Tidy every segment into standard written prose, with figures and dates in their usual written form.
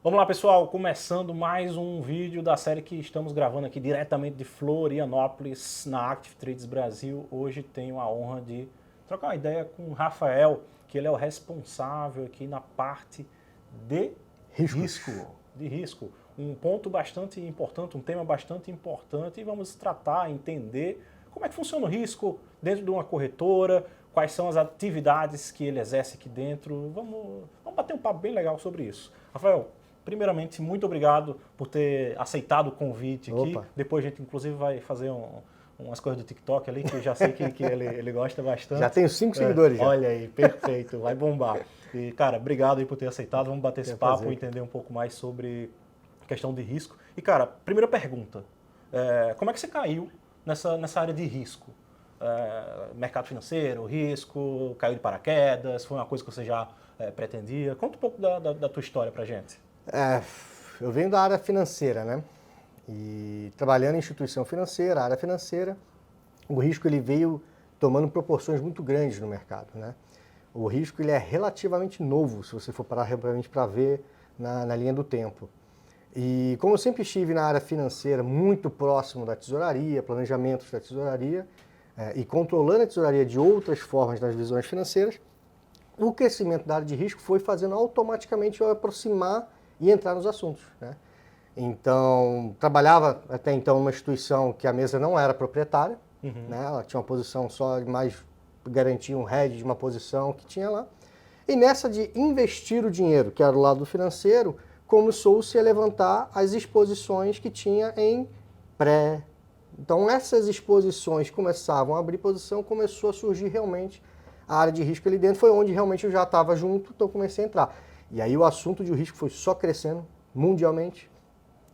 Vamos lá, pessoal, começando mais um vídeo da série que estamos gravando aqui diretamente de Florianópolis, na Active Trades Brasil. Hoje tenho a honra de trocar uma ideia com o Rafael, que ele é o responsável aqui na parte de risco. Um ponto bastante importante, um tema bastante importante, e vamos tratar, entender como é que funciona o risco dentro de uma corretora, quais são as atividades que ele exerce aqui dentro. Vamos bater um papo bem legal sobre isso. Rafael, primeiramente, muito obrigado por ter aceitado o convite aqui. Opa. Depois a gente, inclusive, vai fazer umas coisas do TikTok ali, que eu já sei que ele gosta bastante. Já tenho 5 seguidores já. Olha aí, perfeito, vai bombar. E, cara, obrigado aí por ter aceitado. Vamos bater esse papo e entender um pouco mais sobre a questão de risco. E, cara, primeira pergunta. Como é que você caiu nessa área de risco? Mercado financeiro, risco, caiu de paraquedas, foi uma coisa que você já pretendia? Conta um pouco da tua história pra gente. Eu venho da área financeira, né? E trabalhando em instituição financeira, área financeira, o risco ele veio tomando proporções muito grandes no mercado, né? O risco ele é relativamente novo, se você for parar realmente para ver na linha do tempo. E como eu sempre estive na área financeira, muito próximo da tesouraria, planejamentos da tesouraria, e controlando a tesouraria de outras formas nas visões financeiras, o crescimento da área de risco foi fazendo automaticamente eu aproximar e entrar nos assuntos, né? Então, trabalhava até então numa instituição que a mesa não era proprietária, né? Ela tinha uma posição só, mais garantia um hedge de uma posição que tinha lá. E nessa de investir o dinheiro, que era o lado financeiro, começou-se a levantar as exposições que tinha em pré. Então, essas exposições começavam a abrir posição, começou a surgir realmente a área de risco ali dentro, foi onde realmente eu já estava junto, então comecei a entrar. E aí o assunto de risco foi só crescendo mundialmente,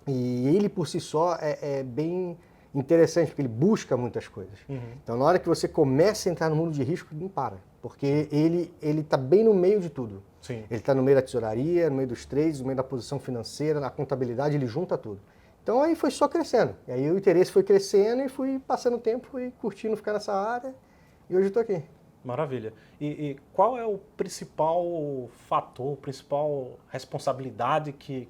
e ele por si só é bem interessante, porque ele busca muitas coisas. Então na hora que você começa a entrar no mundo de risco, não para, porque ele está bem no meio de tudo. Sim. Ele está no meio da tesouraria, no meio dos trades, no meio da posição financeira, na contabilidade, ele junta tudo. Então aí foi só crescendo, e aí o interesse foi crescendo e fui passando tempo e curtindo ficar nessa área, e hoje eu estou aqui. Maravilha. E qual é o principal fator, principal responsabilidade que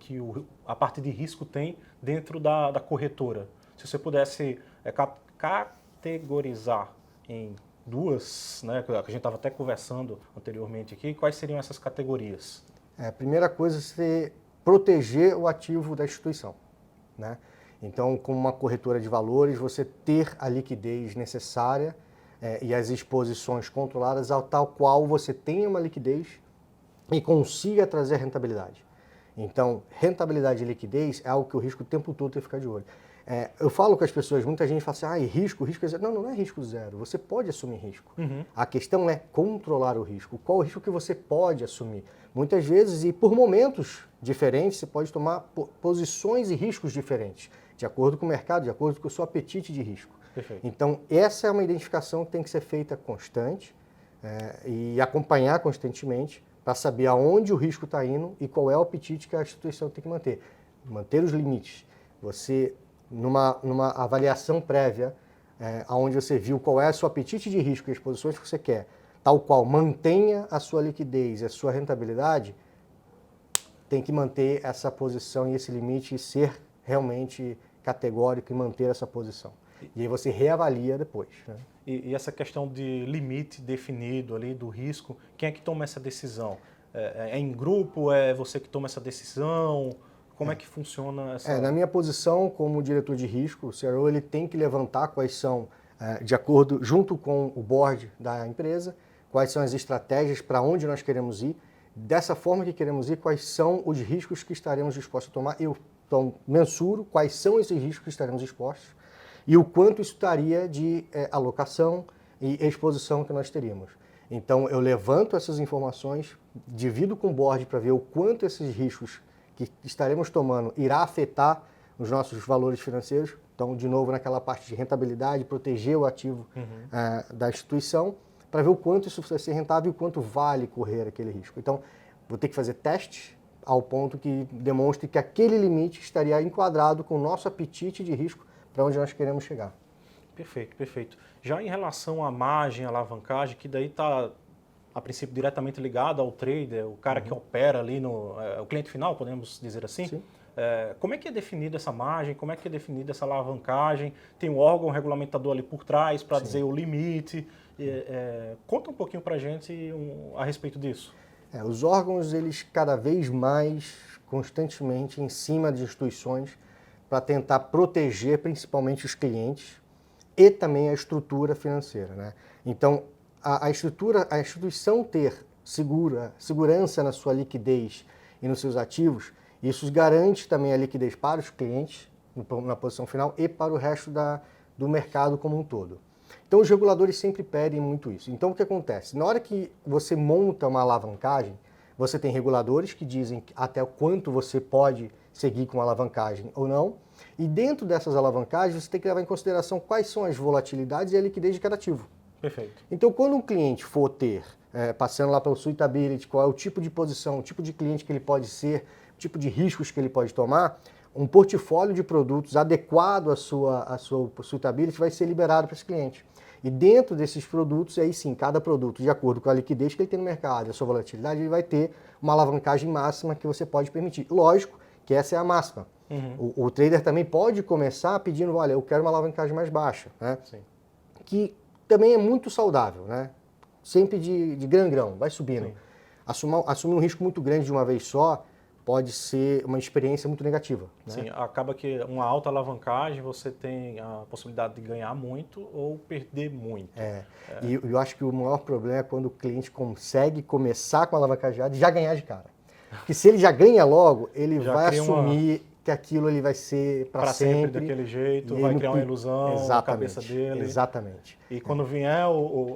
a parte de risco tem dentro da corretora? Se você pudesse categorizar em duas, né, que a gente estava até conversando anteriormente aqui, quais seriam essas categorias? A primeira coisa é você proteger o ativo da instituição, né? Então, como uma corretora de valores, você ter a liquidez necessária e as exposições controladas ao tal qual você tenha uma liquidez e consiga trazer rentabilidade. Então, rentabilidade e liquidez é algo que o risco o tempo todo tem que ficar de olho. Eu falo com as pessoas, muita gente fala assim, risco é zero. Não é risco zero, você pode assumir risco. A questão é controlar o risco. Qual o risco que você pode assumir? Muitas vezes, e por momentos diferentes, você pode tomar posições e riscos diferentes, de acordo com o mercado, de acordo com o seu apetite de risco. Perfeito. Então, essa é uma identificação que tem que ser feita constante e acompanhar constantemente para saber aonde o risco está indo e qual é o apetite que a instituição tem que manter. Manter os limites. Você, numa avaliação prévia, onde você viu qual é o seu apetite de risco e as posições que você quer, tal qual mantenha a sua liquidez e a sua rentabilidade, tem que manter essa posição e esse limite e ser realmente categórico e manter essa posição. E aí você reavalia depois, né? E essa questão de limite definido ali do risco, quem é que toma essa decisão? É em grupo? É você que toma essa decisão? Como é que funciona essa... Na minha posição como diretor de risco, o CRO ele tem que levantar quais são, de acordo, junto com o board da empresa, quais são as estratégias para onde nós queremos ir, dessa forma que queremos ir, quais são os riscos que estaremos dispostos a tomar. Eu então, mensuro quais são esses riscos que estaremos expostos e o quanto isso estaria de alocação e exposição que nós teríamos. Então, eu levanto essas informações, divido com o board para ver o quanto esses riscos que estaremos tomando irá afetar os nossos valores financeiros. Então, de novo, naquela parte de rentabilidade, proteger o ativo da instituição, para ver o quanto isso vai ser rentável e o quanto vale correr aquele risco. Então, vou ter que fazer testes ao ponto que demonstre que aquele limite estaria enquadrado com o nosso apetite de risco para onde nós queremos chegar. Perfeito, perfeito. Já em relação à margem, alavancagem, que daí está a princípio diretamente ligado ao trader, o cara que opera ali o cliente final, podemos dizer assim. Sim. Como é que é definida essa margem? Como é que é definida essa alavancagem? Tem um órgão regulamentador ali por trás para dizer o limite. Conta um pouquinho para a gente a respeito disso. Os órgãos, eles cada vez mais, constantemente, em cima de instituições para tentar proteger principalmente os clientes e também a estrutura financeira, né? Então, a instituição ter segurança na sua liquidez e nos seus ativos, isso garante também a liquidez para os clientes na posição final e para o resto do mercado como um todo. Então, os reguladores sempre pedem muito isso. Então, o que acontece? Na hora que você monta uma alavancagem, você tem reguladores que dizem até quanto você pode seguir com a alavancagem ou não, e dentro dessas alavancagens você tem que levar em consideração quais são as volatilidades e a liquidez de cada ativo. Perfeito. Então, quando um cliente for ter, passando lá pelo suitability, qual é o tipo de posição, o tipo de cliente que ele pode ser, o tipo de riscos que ele pode tomar, um portfólio de produtos adequado à sua suitability vai ser liberado para esse cliente. E dentro desses produtos, aí sim, cada produto, de acordo com a liquidez que ele tem no mercado, a sua volatilidade, ele vai ter uma alavancagem máxima que você pode permitir. Lógico que essa é a máxima. O trader também pode começar pedindo, olha, eu quero uma alavancagem mais baixa, né? Sim. Que também é muito saudável, né? Sempre de grão em grão, vai subindo. Assumir um risco muito grande de uma vez só pode ser uma experiência muito negativa. Né? Sim, acaba que uma alta alavancagem você tem a possibilidade de ganhar muito ou perder muito. E eu acho que o maior problema é quando o cliente consegue começar com a alavancagem e já ganhar de cara. Porque se ele já ganha logo, ele Já vai cria assumir que aquilo ele vai ser para sempre daquele jeito, e vai ele criar uma ilusão na cabeça dele. Exatamente. E quando vier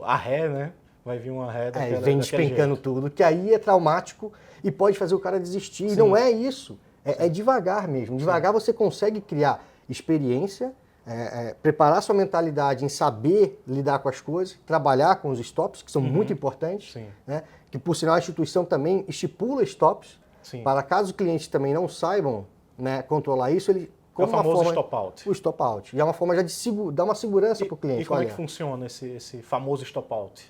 a ré, né? Vai vir uma ré daquele vem despencando jeito. tudo, que aí é traumático e pode fazer o cara desistir. Sim. E não é isso. É devagar mesmo. Devagar você consegue criar experiência, preparar sua mentalidade em saber lidar com as coisas, trabalhar com os stops, que são muito importantes. Né? Que, por sinal, a instituição também estipula stops. Para caso o cliente também não saibam, né, controlar isso, ele... É o famoso stop out. O stop out. E é uma forma já de dar uma segurança para o cliente. E como é que funciona esse famoso stop out?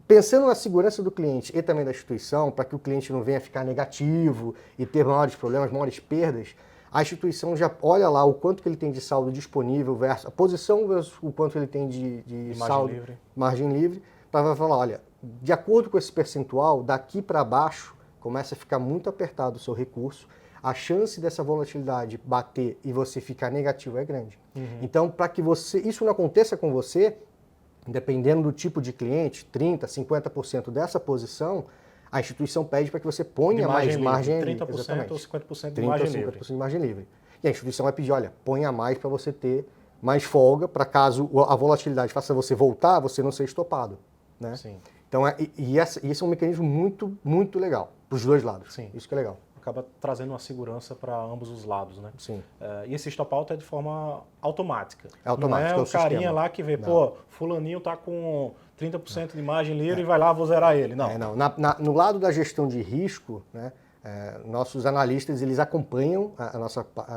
Pensando na segurança do cliente e também da instituição, para que o cliente não venha ficar negativo e ter maiores problemas, maiores perdas, a instituição já olha lá o quanto que ele tem de saldo disponível versus a posição versus o quanto ele tem de saldo, margem livre, para falar, olha, de acordo com esse percentual, daqui para baixo começa a ficar muito apertado o seu recurso, a chance dessa volatilidade bater e você ficar negativo é grande. Então, para que isso não aconteça com você, dependendo do tipo de cliente, 30%, 50% dessa posição, a instituição pede para que você ponha mais margem livre. 30% exatamente. ou 50% de margem livre. 30% ou 50% de margem livre. E a instituição vai pedir, olha, ponha mais para você ter mais folga, para caso a volatilidade faça você voltar, você não ser estopado. Né? Sim. Então, esse é um mecanismo muito, muito legal, para os dois lados. Sim. Isso que é legal. Acaba trazendo uma segurança para ambos os lados, né? Sim. E esse stop out é de forma automática. É automático, não é o o carinha sistema. lá que vê, fulaninho tá com 30% de margem livre e vai lá, vou zerar ele. Não. No lado da gestão de risco, né, nossos analistas eles acompanham a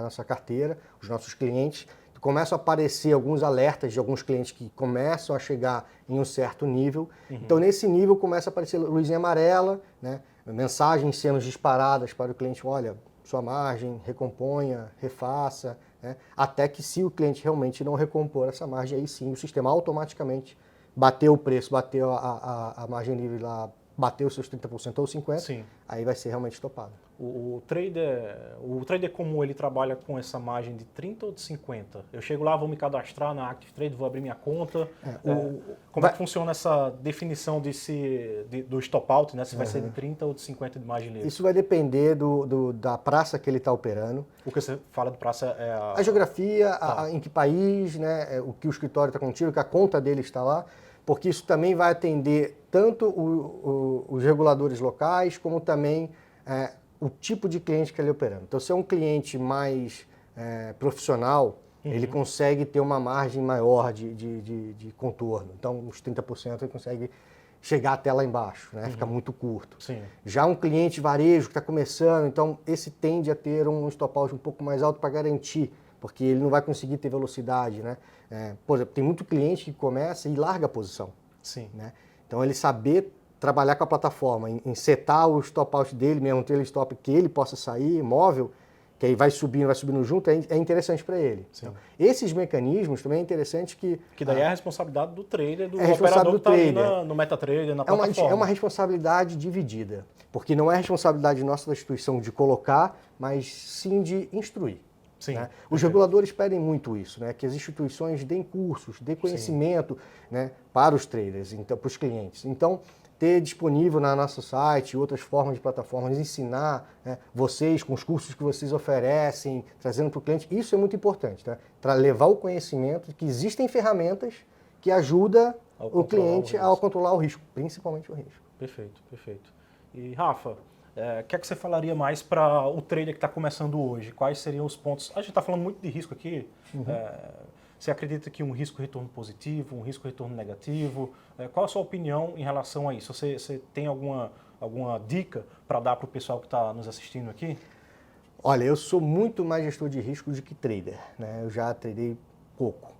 nossa carteira, os nossos clientes, começam a aparecer alguns alertas de alguns clientes que começam a chegar em um certo nível. Então, nesse nível, começa a aparecer luzinha amarela, né, mensagens sendo disparadas para o cliente, olha, sua margem, recomponha, refaça, né, até que se o cliente realmente não recompor essa margem, aí sim o sistema automaticamente bateu o preço, bateu a margem livre lá, bateu os seus 30% ou 50%, aí vai ser realmente estopado. O trader comum, ele trabalha com essa margem de 30 ou de 50? Eu chego lá, vou me cadastrar na Active Trade, vou abrir minha conta. Como é que funciona essa definição do stop out, né? Se vai ser de 30 ou de 50 de margem livre? Isso vai depender da praça que ele está operando. O que você fala de praça é a geografia, em que país, né? O que o escritório está contigo, que a conta dele está lá. Porque isso também vai atender tanto os reguladores locais, como também o tipo de cliente que ele está operando. Então, se é um cliente mais profissional, ele consegue ter uma margem maior de contorno. Então, uns 30% ele consegue chegar até lá embaixo, né? Fica muito curto. Sim. Já um cliente varejo que está começando, então esse tende a ter um stop out um pouco mais alto para garantir, porque ele não vai conseguir ter velocidade, né? Por exemplo, tem muito cliente que começa e larga a posição. Sim. Né? Então ele saber trabalhar com a plataforma, em setar o stop out dele mesmo, ter ele stop que ele possa sair, móvel, que aí vai subindo junto, é interessante para ele. Então, esses mecanismos também é interessante que... Que daí é a responsabilidade do trader, do é operador que está ali trader. no MetaTrader, na plataforma. É uma responsabilidade dividida, porque não é responsabilidade nossa da instituição de colocar, mas sim de instruir. Sim, né? Os reguladores pedem muito isso, né? Que as instituições deem cursos, deem conhecimento, né? Para os traders, então, para os clientes. Então, ter disponível no nosso site outras formas de plataformas, ensinar, né, vocês com os cursos que vocês oferecem, trazendo para o cliente, isso é muito importante, tá? Para levar o conhecimento de que existem ferramentas que ajudam o cliente a controlar o risco, principalmente o risco. Perfeito, perfeito. E Rafa, o que é que você falaria mais para o trader que está começando hoje? Quais seriam os pontos? A gente está falando muito de risco aqui. Você acredita que um risco-retorno positivo, um risco-retorno negativo? Qual a sua opinião em relação a isso? Você tem alguma dica para dar para o pessoal que está nos assistindo aqui? Olha, eu sou muito mais gestor de risco do que trader, né? Eu já tradei pouco.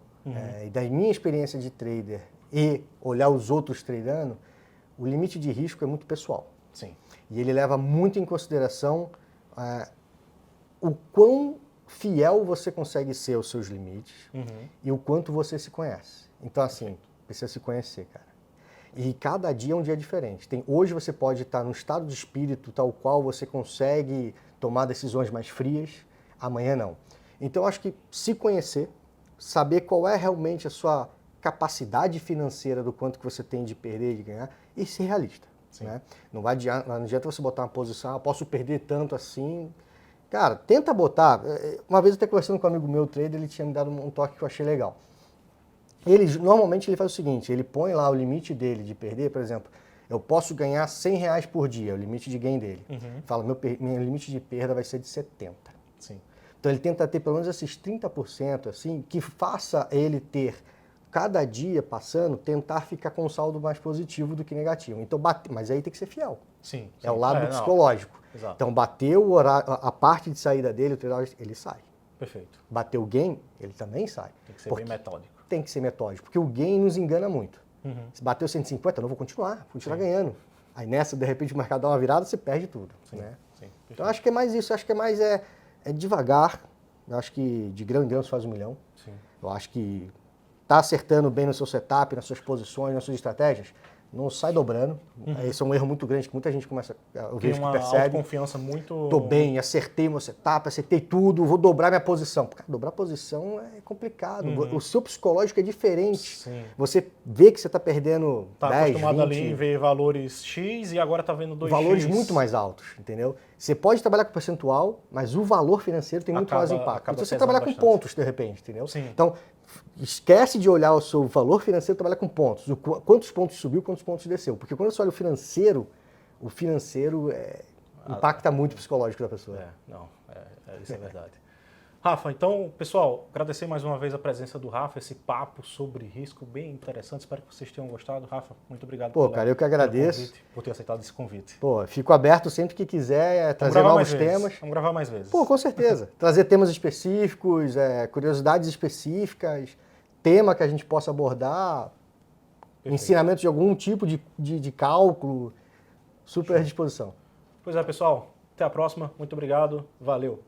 E da minha experiência de trader e olhar os outros tradando, o limite de risco é muito pessoal. Sim. E ele leva muito em consideração o quão fiel você consegue ser aos seus limites e o quanto você se conhece. Então, assim, precisa se conhecer, cara. E cada dia é um dia diferente. Hoje você pode estar num estado de espírito tal qual você consegue tomar decisões mais frias, amanhã não. Então, acho que se conhecer, saber qual é realmente a sua capacidade financeira do quanto que você tem de perder e de ganhar e ser realista. Né? Não adianta você botar uma posição, posso perder tanto assim. Cara, tenta botar. Uma vez eu até conversando com um amigo meu, trader, ele tinha me dado um toque que eu achei legal. Normalmente ele faz o seguinte, ele põe lá o limite dele de perder, por exemplo, eu posso ganhar R$100 por dia, é o limite de gain dele. Fala, meu limite de perda vai ser de 70. Sim. Então ele tenta ter pelo menos esses 30%, assim, que faça ele ter, cada dia passando, tentar ficar com um saldo mais positivo do que negativo. Então, mas aí tem que ser fiel. Sim. É o lado psicológico. Exato. Então, bateu o horário, a parte de saída dele, o trader, ele sai. Perfeito. Bateu o gain, ele também sai. Tem que ser bem metódico. Tem que ser metódico, porque o gain nos engana muito. Se bateu 150, eu não vou continuar ganhando. Aí nessa, de repente, o mercado dá uma virada, você perde tudo. Sim. Né? Sim. Então, acho que é mais isso. Acho que é mais devagar. Eu acho que de grão em grão se faz um milhão. Sim. Eu acho que tá acertando bem no seu setup, nas suas posições, nas suas estratégias, não sai dobrando. Esse é um erro muito grande que muita gente começa, eu vejo que percebe. Autoconfiança muito... Tô bem, acertei meu setup, acertei tudo, vou dobrar minha posição. Cara, dobrar posição é complicado. O seu psicológico é diferente. Sim. Você vê que você está perdendo 10, 20... Tá acostumado ali em ver valores X e agora tá vendo 2X. Valores muito mais altos, entendeu? Você pode trabalhar com percentual, mas o valor financeiro tem muito mais impacto. Então você trabalhar com pontos, de repente, entendeu? Sim. Então, esquece de olhar o seu valor financeiro e trabalhar com pontos. Quantos pontos subiu, quantos pontos desceu. Porque quando você olha o financeiro impacta muito o psicológico da pessoa. Isso é verdade. Rafa, então, pessoal, agradecer mais uma vez a presença do Rafa, esse papo sobre risco bem interessante. Espero que vocês tenham gostado. Rafa, muito obrigado cara, eu que agradeço. Por ter aceitado esse convite. Fico aberto sempre que quiser trazer novos temas. Vamos gravar mais vezes. Com certeza. Trazer temas específicos, curiosidades específicas, tema que a gente possa abordar, ensinamento de algum tipo de cálculo, super à disposição. Pois é, pessoal. Até a próxima. Muito obrigado. Valeu.